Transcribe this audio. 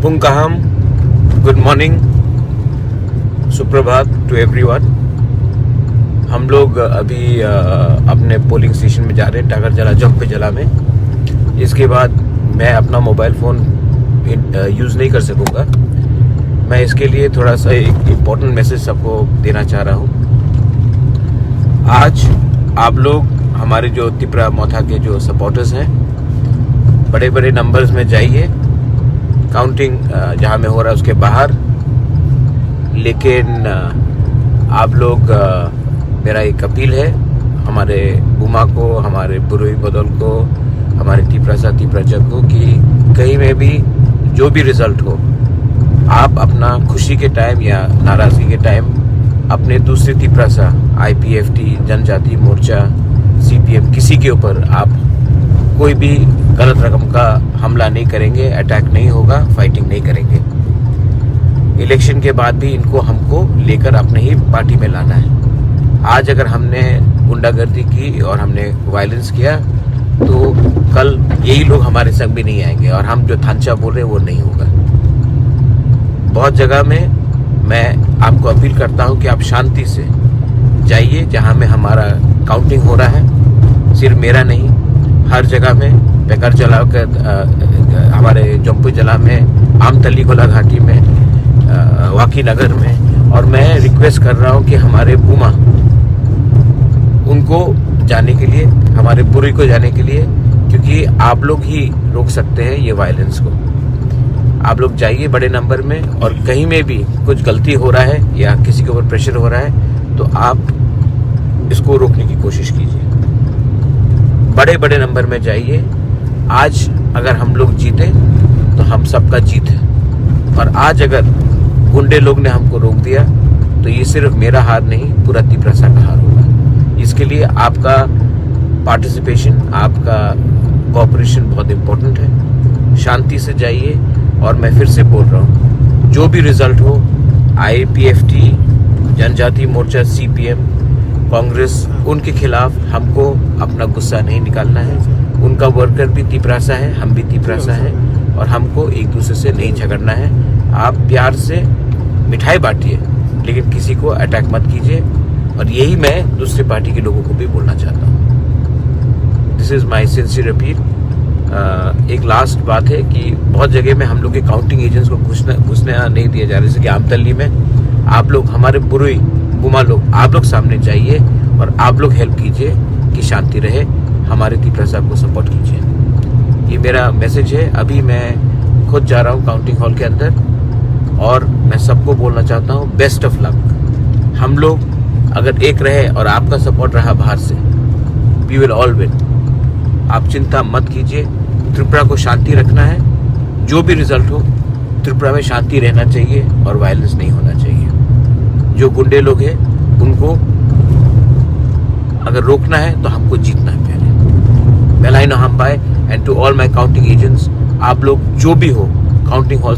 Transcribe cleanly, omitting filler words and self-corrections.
पुंकाहम, good morning, सुप्रभात to everyone. हम लोग अभी अपने पोलिंग स्टेशन में जा रहे हैं, टाकरजला जंपेजला में। इसके बाद मैं अपना मोबाइल फ़ोन यूज़ नहीं कर सकूँगा। मैं इसके लिए थोड़ा सा एक इम्पोर्टेंट मैसेज सबको देना चाह रहा हूँ। आज आप लोग हमारे जो तिपरा मोथा के जो सपोर्टर्स हैं, बड़े बड़े नंबर्स में जाइए। काउंटिंग जहाँ में हो रहा है उसके बाहर, लेकिन आप लोग मेरा एक अपील है हमारे बुमा को, हमारे बुरुई बदल को, हमारे तिपराजक को कि कहीं में भी जो भी रिजल्ट हो, आप अपना खुशी के टाइम या नाराज़गी के टाइम अपने दूसरे तिपरासा IPFT जनजाति मोर्चा CPM किसी के ऊपर आप कोई भी गलत रकम का हमला नहीं करेंगे, अटैक नहीं होगा, फाइटिंग नहीं करेंगे। इलेक्शन के बाद भी इनको हमको लेकर अपने ही पार्टी में लाना है। आज अगर हमने गुंडागर्दी की और हमने वायलेंस किया तो कल यही लोग हमारे संग भी नहीं आएंगे और हम जो थांचा बोल रहे हैं वो नहीं होगा। बहुत जगह में मैं आपको अपील करता हूं कि आप शांति से जाइए जहां में हमारा काउंटिंग हो रहा है। सिर्फ मेरा नहीं, हर जगह में, टाकरजला के हमारे जंपेजला में, आमतली गोला घाटी में, वाकी नगर में। और मैं रिक्वेस्ट कर रहा हूं कि हमारे बुमा उनको जाने के लिए, हमारे बुरी को जाने के लिए, क्योंकि आप लोग ही रोक सकते हैं ये वायलेंस को। आप लोग जाइए बड़े नंबर में, और कहीं में भी कुछ गलती हो रहा है या किसी के ऊपर प्रेशर हो रहा है तो आप इसको रोकने की कोशिश कीजिए। बड़े बड़े नंबर में जाइए। आज अगर हम लोग जीते तो हम सबका जीत है, और आज अगर गुंडे लोग ने हमको रोक दिया तो ये सिर्फ मेरा हार नहीं, पूरा तिपरासा का हार होगा। इसके लिए आपका पार्टिसिपेशन, आपका कोऑपरेशन बहुत इम्पोर्टेंट है। शांति से जाइए, और मैं फिर से बोल रहा हूँ, जो भी रिजल्ट हो, IPFT जनजाति मोर्चा CPM कांग्रेस, उनके खिलाफ हमको अपना गुस्सा नहीं निकालना है। उनका वर्कर भी तिपरासा है, हम भी तिपरासा है, और हमको एक दूसरे से नहीं झगड़ना है। आप प्यार से मिठाई बांटिए, लेकिन किसी को अटैक मत कीजिए। और यही मैं दूसरे पार्टी के लोगों को भी बोलना चाहता हूँ। This is my sincere appeal. एक लास्ट बात है कि बहुत जगह में हम लोग के काउंटिंग एजेंट्स को घुसने नहीं दिया जा रहा। जैसे कि आमतली में आप लोग, हमारे बुरुई बुमा लोग, आप लोग सामने जाइए और आप लोग हेल्प कीजिए कि शांति रहे। हमारे तिपरासा को सपोर्ट कीजिए। ये मेरा मैसेज है। अभी मैं खुद जा रहा हूँ काउंटिंग हॉल के अंदर, और मैं सबको बोलना चाहता हूँ, बेस्ट ऑफ लक। हम लोग अगर एक रहे और आपका सपोर्ट रहा बाहर से, वी विल ऑल विन। आप चिंता मत कीजिए। त्रिपुरा को शांति रखना है। जो भी रिजल्ट हो, त्रिपुरा में शांति रहना चाहिए और वायलेंस नहीं होना चाहिए। जो गुंडे लोग हैं उनको अगर रोकना है तो हमको जीतना है पहले। बेलाइन हम bye, and to all my counting agents, आप लोग जो भी हो काउंटिंग हॉल